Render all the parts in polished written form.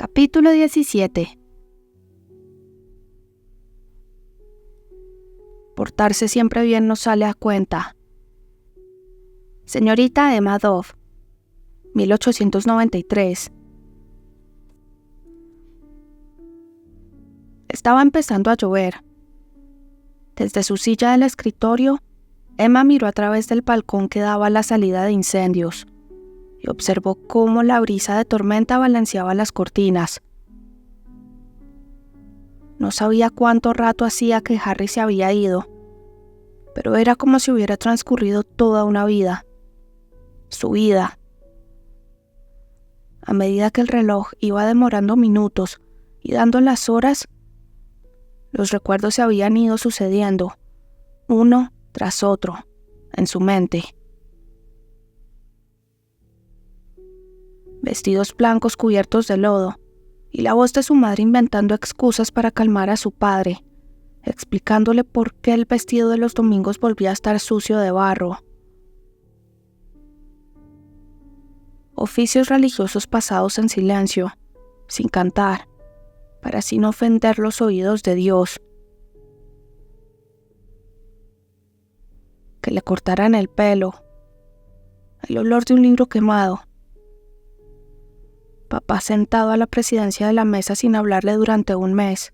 Capítulo 17. Portarse siempre bien nos sale a cuenta. Señorita Emma Dove, 1893. Estaba empezando a llover. Desde su silla del escritorio, Emma miró a través del balcón que daba a la salida de incendios y observó cómo la brisa de tormenta balanceaba las cortinas. No sabía cuánto rato hacía que Harry se había ido, pero era como si hubiera transcurrido toda una vida. Su vida. A medida que el reloj iba demorando minutos y dando las horas, los recuerdos se habían ido sucediendo, uno tras otro, en su mente. Vestidos blancos cubiertos de lodo, y la voz de su madre inventando excusas para calmar a su padre, explicándole por qué el vestido de los domingos volvía a estar sucio de barro. Oficios religiosos pasados en silencio, sin cantar, para así no ofender los oídos de Dios. Que le cortaran el pelo, el olor de un libro quemado. Papá sentado a la presidencia de la mesa sin hablarle durante un mes.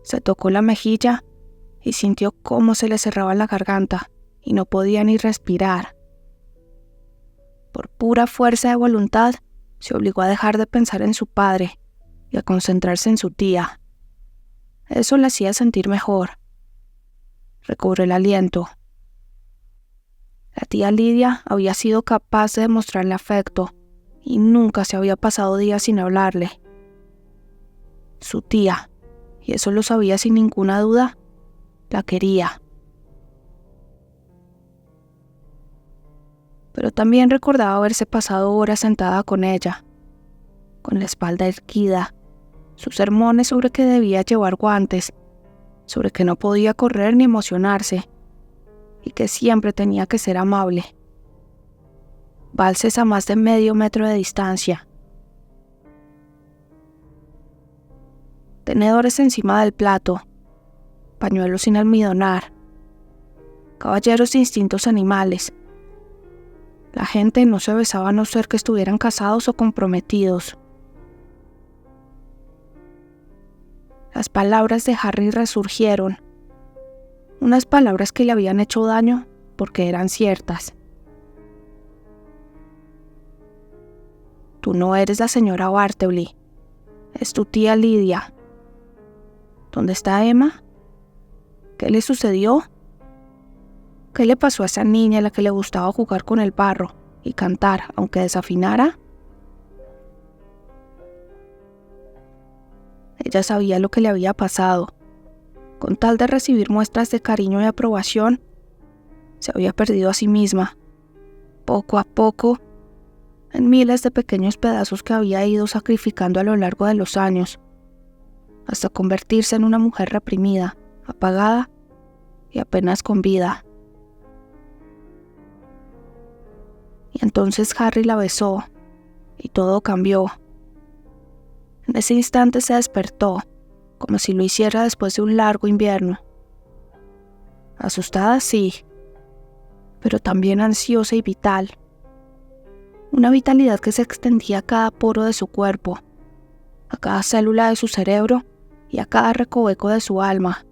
Se tocó la mejilla y sintió cómo se le cerraba la garganta y no podía ni respirar. Por pura fuerza de voluntad, se obligó a dejar de pensar en su padre y a concentrarse en su tía. Eso le hacía sentir mejor. Recobró el aliento. La tía Lidia había sido capaz de demostrarle afecto y nunca se había pasado días sin hablarle. Su tía, y eso lo sabía sin ninguna duda, la quería. Pero también recordaba haberse pasado horas sentada con ella, con la espalda erguida, sus sermones sobre que debía llevar guantes, sobre que no podía correr ni emocionarse, y que siempre tenía que ser amable. Valses a más de medio metro de distancia. Tenedores encima del plato, pañuelos sin almidonar, caballeros de instintos animales. La gente no se besaba a no ser que estuvieran casados o comprometidos. Las palabras de Harry resurgieron, unas palabras que le habían hecho daño porque eran ciertas. Tú no eres la señora Bartleby, es tu tía Lidia. ¿Dónde está Emma? ¿Qué le sucedió? ¿Qué le pasó a esa niña a la que le gustaba jugar con el barro y cantar, aunque desafinara? Ella sabía lo que le había pasado. Con tal de recibir muestras de cariño y aprobación, se había perdido a sí misma, poco a poco, en miles de pequeños pedazos que había ido sacrificando a lo largo de los años, hasta convertirse en una mujer reprimida, apagada y apenas con vida. Y entonces Harry la besó, y todo cambió. En ese instante se despertó, como si lo hiciera después de un largo invierno. Asustada, sí, pero también ansiosa y vital. Una vitalidad que se extendía a cada poro de su cuerpo, a cada célula de su cerebro y a cada recoveco de su alma.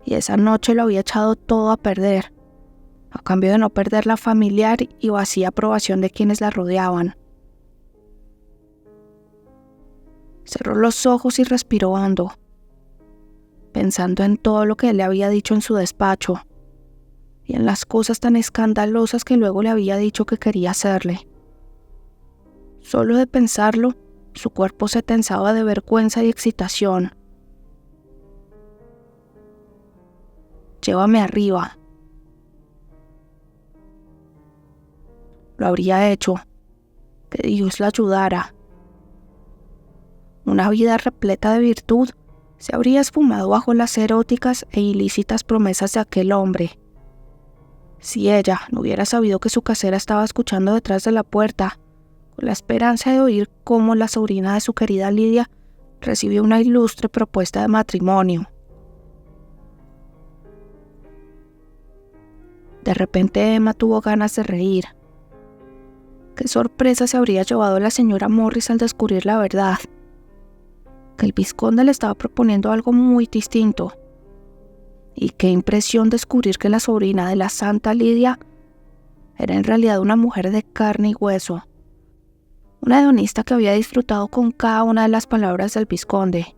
Y esa noche lo había echado todo a perder, a cambio de no perder la familiar y vacía aprobación de quienes la rodeaban. Cerró los ojos y respiró hondo, pensando en todo lo que él le había dicho en su despacho y en las cosas tan escandalosas que luego le había dicho que quería hacerle. Solo de pensarlo, su cuerpo se tensaba de vergüenza y excitación. Llévame arriba. Lo habría hecho. Que Dios la ayudara. Una vida repleta de virtud se habría esfumado bajo las eróticas e ilícitas promesas de aquel hombre. Si ella no hubiera sabido que su casera estaba escuchando detrás de la puerta, con la esperanza de oír cómo la sobrina de su querida Lidia recibió una ilustre propuesta de matrimonio. De repente Emma tuvo ganas de reír. Qué sorpresa se habría llevado la señora Morris al descubrir la verdad, que el vizconde le estaba proponiendo algo muy distinto. Y qué impresión descubrir que la sobrina de la santa Lidia era en realidad una mujer de carne y hueso, una hedonista que había disfrutado con cada una de las palabras del vizconde,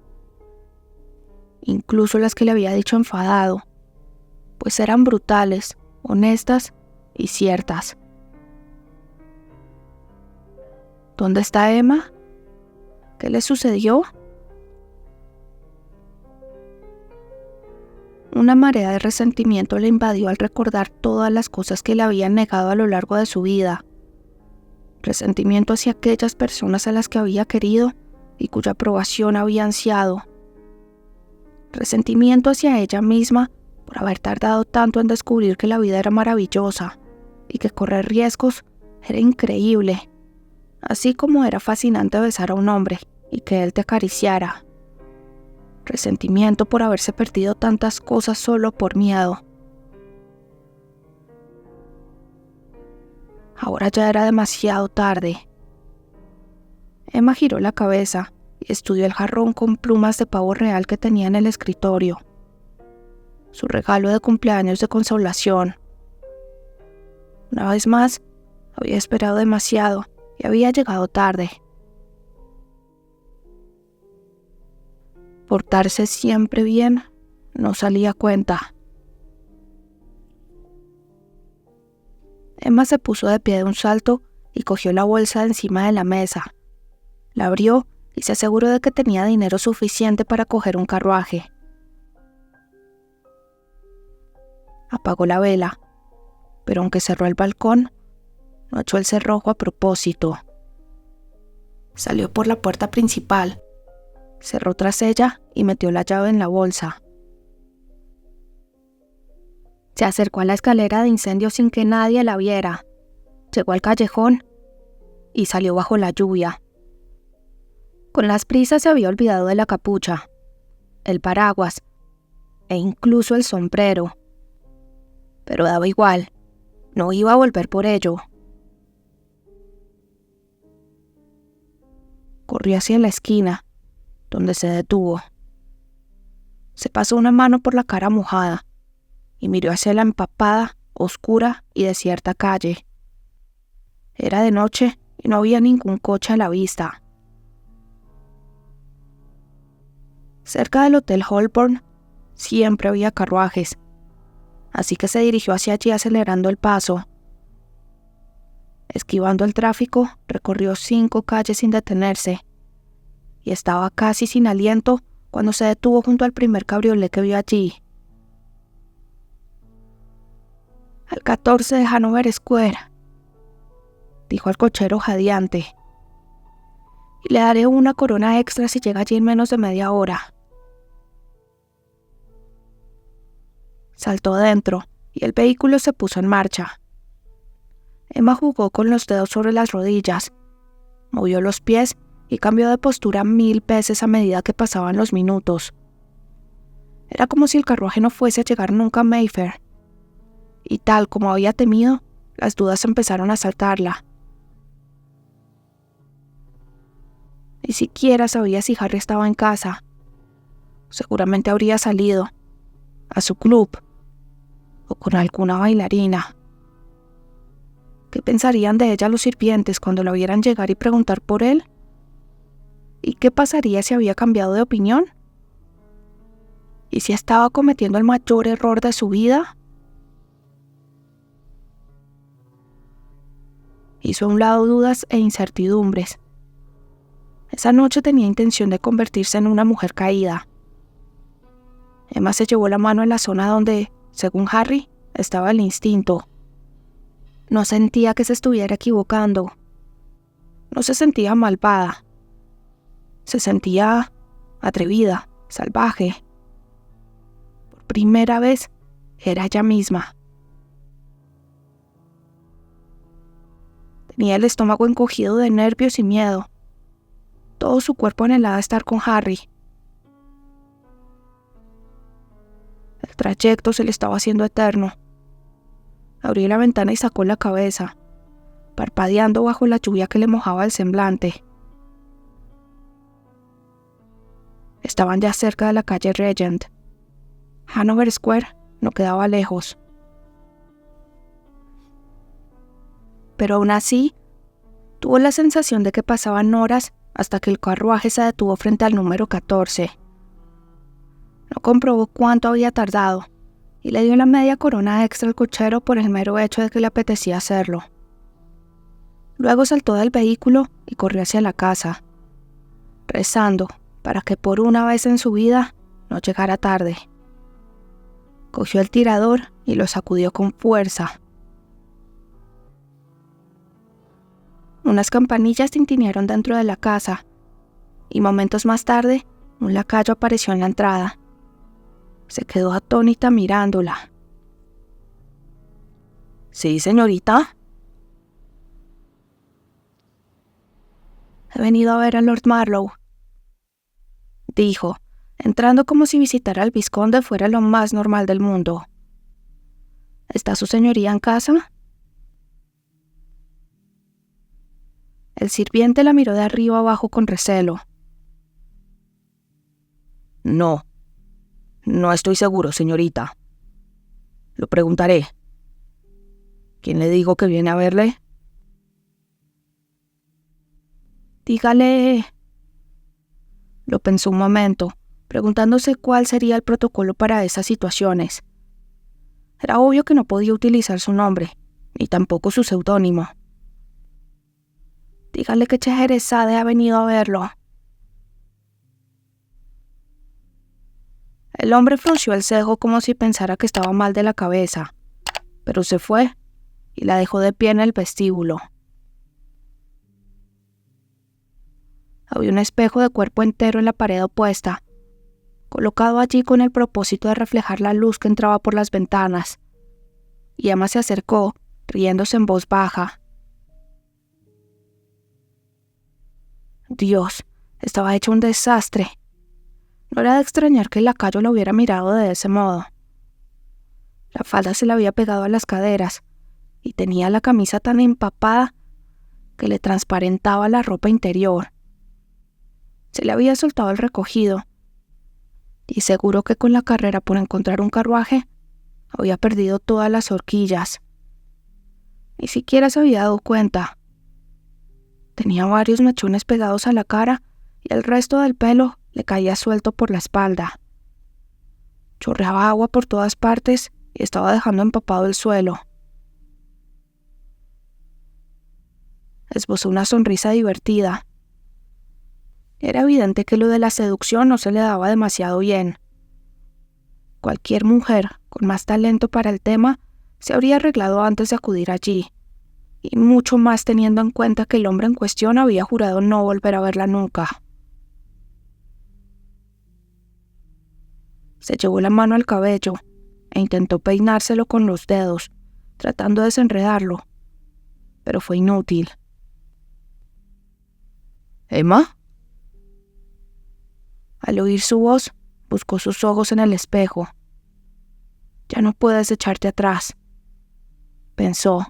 incluso las que le había dicho enfadado, pues eran brutales, honestas y ciertas. ¿Dónde está Emma? ¿Qué le sucedió? Una marea de resentimiento le invadió al recordar todas las cosas que le habían negado a lo largo de su vida. Resentimiento hacia aquellas personas a las que había querido y cuya aprobación había ansiado. Resentimiento hacia ella misma por haber tardado tanto en descubrir que la vida era maravillosa y que correr riesgos era increíble, así como era fascinante besar a un hombre y que él te acariciara. Resentimiento por haberse perdido tantas cosas solo por miedo. Ahora ya era demasiado tarde. Emma giró la cabeza y estudió el jarrón con plumas de pavo real que tenía en el escritorio. Su regalo de cumpleaños de consolación. Una vez más, había esperado demasiado y había llegado tarde. Portarse siempre bien no salía a cuenta. Emma se puso de pie de un salto y cogió la bolsa de encima de la mesa. La abrió y se aseguró de que tenía dinero suficiente para coger un carruaje. Apagó la vela, pero aunque cerró el balcón, no echó el cerrojo a propósito. Salió por la puerta principal, cerró tras ella y metió la llave en la bolsa. Se acercó a la escalera de incendio sin que nadie la viera. Llegó al callejón y salió bajo la lluvia. Con las prisas se había olvidado de la capucha, el paraguas e incluso el sombrero. Pero daba igual, no iba a volver por ello. Corrió hacia la esquina, donde se detuvo. Se pasó una mano por la cara mojada y miró hacia la empapada, oscura y desierta calle. Era de noche y no había ningún coche a la vista. Cerca del Hotel Holborn siempre había carruajes, así que se dirigió hacia allí acelerando el paso. Esquivando el tráfico, recorrió 5 calles sin detenerse y estaba casi sin aliento cuando se detuvo junto al primer cabriolé que vio allí. «Al 14 de Hanover Square», dijo al cochero jadeante, «y le daré una corona extra si llega allí en menos de media hora». Saltó dentro y el vehículo se puso en marcha. Emma jugó con los dedos sobre las rodillas, movió los pies y cambió de postura 1000 veces a medida que pasaban los minutos. Era como si el carruaje no fuese a llegar nunca a Mayfair. Y tal como había temido, las dudas empezaron a asaltarla. Ni siquiera sabía si Harry estaba en casa. Seguramente habría salido a su club o con alguna bailarina. ¿Qué pensarían de ella los sirvientes cuando la vieran llegar y preguntar por él? ¿Y qué pasaría si había cambiado de opinión? ¿Y si estaba cometiendo el mayor error de su vida? Hizo a un lado dudas e incertidumbres. Esa noche tenía intención de convertirse en una mujer caída. Emma se llevó la mano en la zona donde, según Harry, estaba el instinto. No sentía que se estuviera equivocando. No se sentía malvada. Se sentía atrevida, salvaje. Por primera vez, era ella misma. Tenía el estómago encogido de nervios y miedo. Todo su cuerpo anhelaba estar con Harry. El trayecto se le estaba haciendo eterno. Abrió la ventana y sacó la cabeza, parpadeando bajo la lluvia que le mojaba el semblante. Estaban ya cerca de la calle Regent. Hanover Square no quedaba lejos. Pero aún así, tuvo la sensación de que pasaban horas hasta que el carruaje se detuvo frente al número 14. No comprobó cuánto había tardado y le dio la media corona extra al cochero por el mero hecho de que le apetecía hacerlo. Luego saltó del vehículo y corrió hacia la casa, rezando para que por una vez en su vida no llegara tarde. Cogió el tirador y lo sacudió con fuerza. Unas campanillas tintinearon dentro de la casa, y momentos más tarde, un lacayo apareció en la entrada. Se quedó atónita mirándola. «¿Sí, señorita?» «He venido a ver a Lord Marlowe», dijo, entrando como si visitar al vizconde fuera lo más normal del mundo. «¿Está su señoría en casa?» El sirviente la miró de arriba abajo con recelo. «No estoy seguro, señorita. Lo preguntaré. ¿Quién le dijo que viene a verle?» «Dígale...» Lo pensó un momento, preguntándose cuál sería el protocolo para esas situaciones. Era obvio que no podía utilizar su nombre, ni tampoco su seudónimo. «Dígale que Scheherazade ha venido a verlo». El hombre frunció el cejo como si pensara que estaba mal de la cabeza, pero se fue y la dejó de pie en el vestíbulo. Había un espejo de cuerpo entero en la pared opuesta, colocado allí con el propósito de reflejar la luz que entraba por las ventanas, y Emma se acercó, riéndose en voz baja. Dios, estaba hecho un desastre. No era de extrañar que el lacayo la hubiera mirado de ese modo. La falda se le había pegado a las caderas y tenía la camisa tan empapada que le transparentaba la ropa interior. Se le había soltado el recogido y seguro que con la carrera por encontrar un carruaje había perdido todas las horquillas. Ni siquiera se había dado cuenta. Tenía varios mechones pegados a la cara y el resto del pelo le caía suelto por la espalda. Chorreaba agua por todas partes y estaba dejando empapado el suelo. Esbozó una sonrisa divertida. Era evidente que lo de la seducción no se le daba demasiado bien. Cualquier mujer con más talento para el tema se habría arreglado antes de acudir allí, y mucho más teniendo en cuenta que el hombre en cuestión había jurado no volver a verla nunca. Se llevó la mano al cabello e intentó peinárselo con los dedos, tratando de desenredarlo, pero fue inútil. «¿Emma?» Al oír su voz, buscó sus ojos en el espejo. «Ya no puedes echarte atrás», pensó,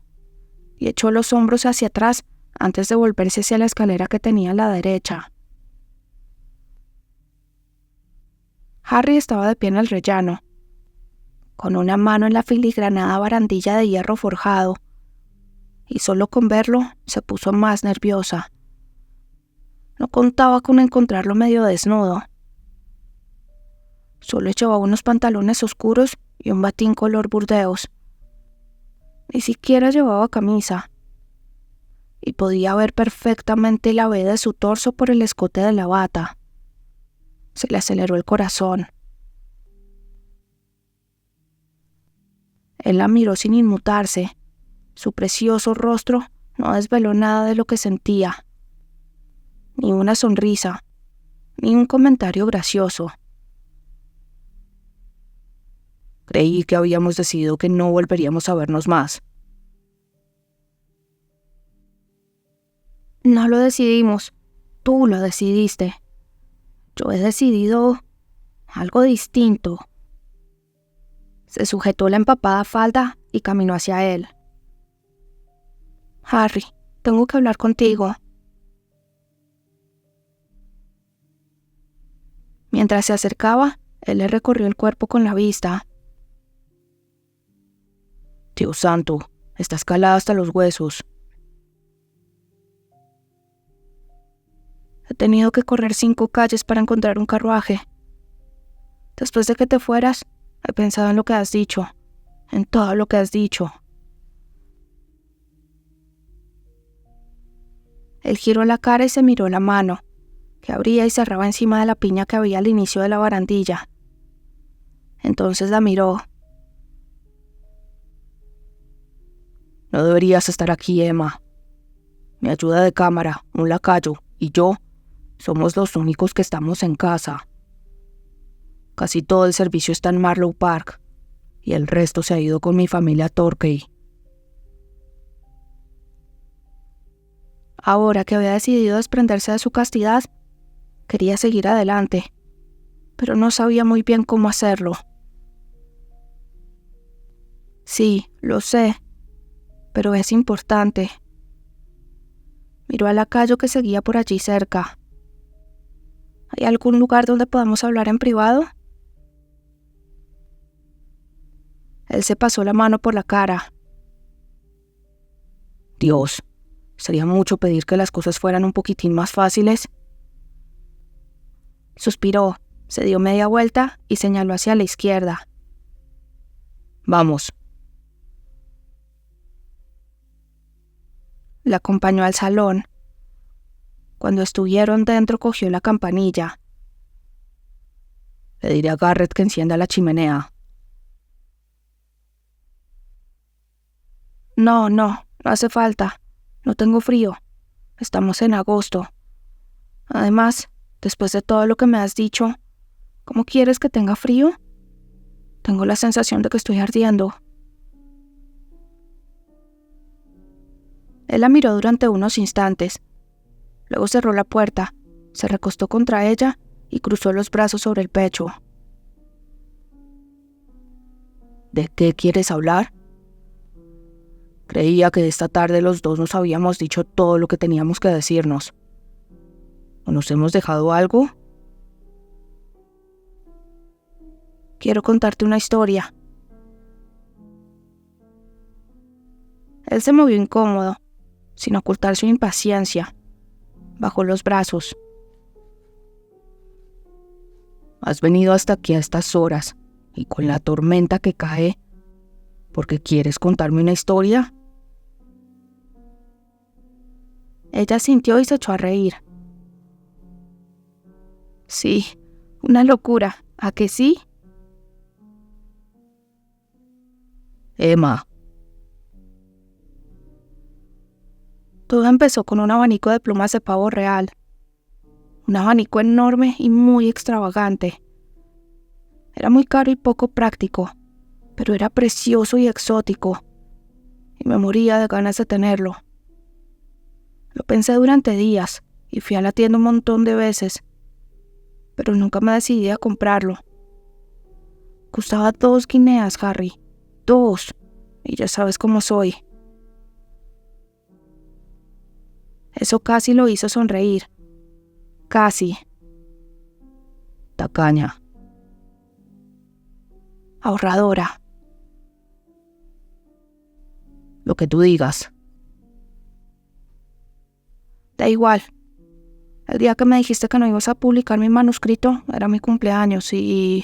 y echó los hombros hacia atrás antes de volverse hacia la escalera que tenía a la derecha. Harry estaba de pie en el rellano, con una mano en la filigranada barandilla de hierro forjado, y solo con verlo se puso más nerviosa. No contaba con encontrarlo medio desnudo. Solo llevaba unos pantalones oscuros y un batín color burdeos. Ni siquiera llevaba camisa, y podía ver perfectamente la V de su torso por el escote de la bata. Se le aceleró el corazón. Él la miró sin inmutarse. Su precioso rostro no desveló nada de lo que sentía. Ni una sonrisa, ni un comentario gracioso. «Creí que habíamos decidido que no volveríamos a vernos más». No lo decidimos. Tú lo decidiste. Yo he decidido algo distinto. Se sujetó la empapada falda y caminó hacia él. Harry, tengo que hablar contigo. Mientras se acercaba, él le recorrió el cuerpo con la vista. Dios santo, estás calada hasta los huesos. He tenido que correr 5 calles para encontrar un carruaje. Después de que te fueras, he pensado en lo que has dicho, en todo lo que has dicho. Él giró la cara y se miró la mano, que abría y cerraba encima de la piña que había al inicio de la barandilla. Entonces la miró. No deberías estar aquí, Emma. Mi ayuda de cámara, un lacayo, y yo somos los únicos que estamos en casa. Casi todo el servicio está en Marlow Park, y el resto se ha ido con mi familia a Torquay. Ahora que había decidido desprenderse de su castidad, quería seguir adelante, pero no sabía muy bien cómo hacerlo. Sí, lo sé, pero es importante. Miró al lacayo que seguía por allí cerca. ¿Hay algún lugar donde podamos hablar en privado? Él se pasó la mano por la cara. Dios, sería mucho pedir que las cosas fueran un poquitín más fáciles. Suspiró, se dio media vuelta y señaló hacia la izquierda. Vamos. La acompañó al salón. Cuando estuvieron dentro, cogió la campanilla. Le diré a Garrett que encienda la chimenea. No hace falta. No tengo frío. Estamos en agosto. Además, después de todo lo que me has dicho, ¿cómo quieres que tenga frío? Tengo la sensación de que estoy ardiendo. Él la miró durante unos instantes. Luego cerró la puerta, se recostó contra ella y cruzó los brazos sobre el pecho. ¿De qué quieres hablar? Creía que esta tarde los dos nos habíamos dicho todo lo que teníamos que decirnos. ¿O nos hemos dejado algo? Quiero contarte una historia. Él se movió incómodo, sin ocultar su impaciencia. Bajó los brazos. Has venido hasta aquí a estas horas, y con la tormenta que cae, ¿porque quieres contarme una historia? Ella sintió y se echó a reír. Sí, una locura, ¿a que sí? Emma. Todo empezó con un abanico de plumas de pavo real. Un abanico enorme y muy extravagante. Era muy caro y poco práctico, pero era precioso y exótico, y me moría de ganas de tenerlo. Lo pensé durante días y fui a la tienda un montón de veces, pero nunca me decidí a comprarlo. Costaba 2 guineas, Harry, 2, y ya sabes cómo soy. Eso casi lo hizo sonreír. Casi. Tacaña. Ahorradora. Lo que tú digas. Da igual. El día que me dijiste que no ibas a publicar mi manuscrito era mi cumpleaños y...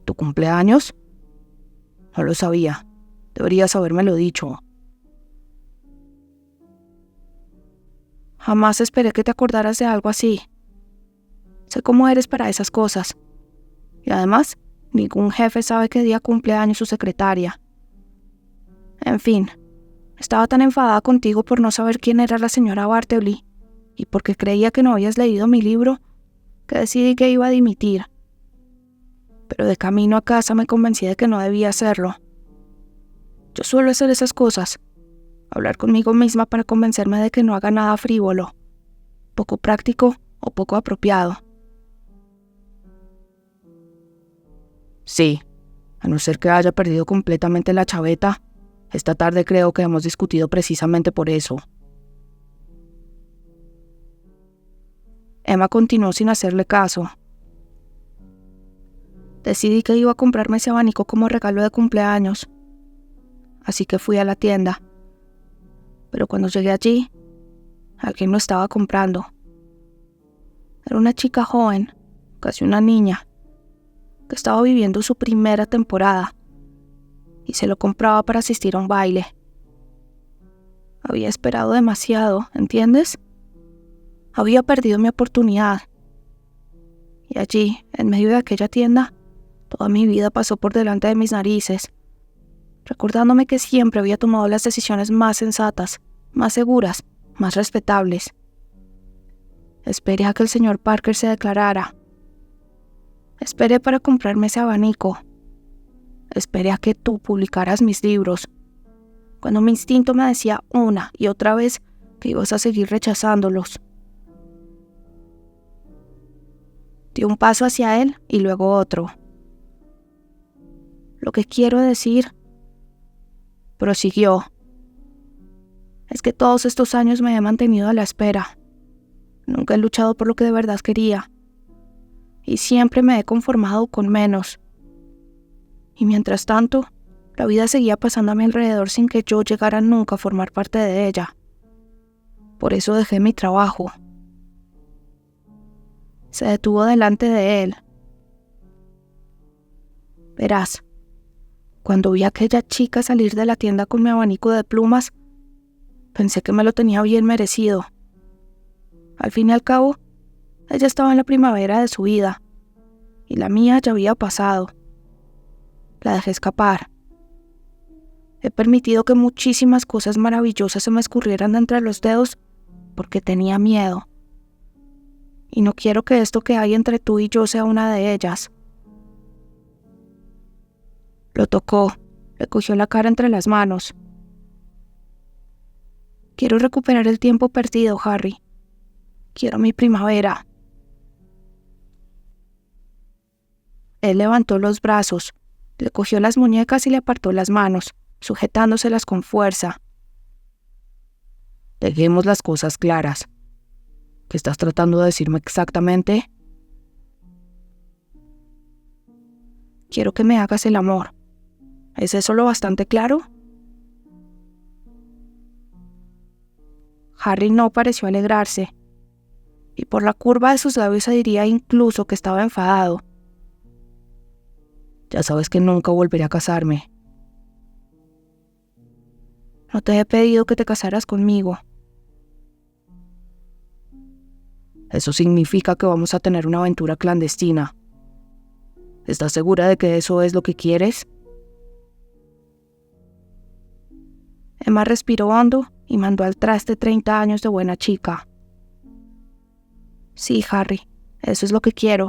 ¿Tu cumpleaños? No lo sabía. Deberías habérmelo dicho. Jamás esperé que te acordaras de algo así. Sé cómo eres para esas cosas. Y además, ningún jefe sabe qué día cumpleaños su secretaria. En fin, estaba tan enfadada contigo por no saber quién era la señora Bartleby y porque creía que no habías leído mi libro, que decidí que iba a dimitir. Pero de camino a casa me convencí de que no debía hacerlo. Yo suelo hacer esas cosas. hablar conmigo misma para convencerme de que no haga nada frívolo, poco práctico o poco apropiado. Sí, a no ser que haya perdido completamente la chaveta, esta tarde creo que hemos discutido precisamente por eso. Emma continuó sin hacerle caso. Decidí que iba a comprarme ese abanico como regalo de cumpleaños, así que fui a la tienda. Pero cuando llegué allí, alguien lo estaba comprando. Era una chica joven, casi una niña, que estaba viviendo su primera temporada y se lo compraba para asistir a un baile. Había esperado demasiado, ¿entiendes? Había perdido mi oportunidad. Y allí, en medio de aquella tienda, toda mi vida pasó por delante de mis narices, recordándome que siempre había tomado las decisiones más sensatas, más seguras, más respetables. Esperé a que el señor Parker se declarara. Esperé para comprarme ese abanico. Esperé a que tú publicaras mis libros, cuando mi instinto me decía una y otra vez que ibas a seguir rechazándolos. Di un paso hacia él y luego otro. Lo que quiero decir, prosiguió, es que todos estos años me he mantenido a la espera. Nunca he luchado por lo que de verdad quería. Y siempre me he conformado con menos. Y mientras tanto, la vida seguía pasando a mi alrededor sin que yo llegara nunca a formar parte de ella. Por eso dejé mi trabajo. Se detuvo delante de él. Verás, cuando vi a aquella chica salir de la tienda con mi abanico de plumas, pensé que me lo tenía bien merecido. Al fin y al cabo, ella estaba en la primavera de su vida, y la mía ya había pasado. La dejé escapar. He permitido que muchísimas cosas maravillosas se me escurrieran de entre los dedos porque tenía miedo. Y no quiero que esto que hay entre tú y yo sea una de ellas. Lo tocó, le cogió la cara entre las manos. Quiero recuperar el tiempo perdido, Harry. Quiero mi primavera. Él levantó los brazos, le cogió las muñecas y le apartó las manos, sujetándoselas con fuerza. Dejemos las cosas claras. ¿Qué estás tratando de decirme exactamente? Quiero que me hagas el amor. ¿Es eso lo bastante claro? Harry no pareció alegrarse, y por la curva de sus labios se diría incluso que estaba enfadado. Ya sabes que nunca volveré a casarme. No te he pedido que te casaras conmigo. Eso significa que vamos a tener una aventura clandestina. ¿Estás segura de que eso es lo que quieres? Emma respiró hondo y mandó al traste 30 años de buena chica. Sí, Harry, eso es lo que quiero.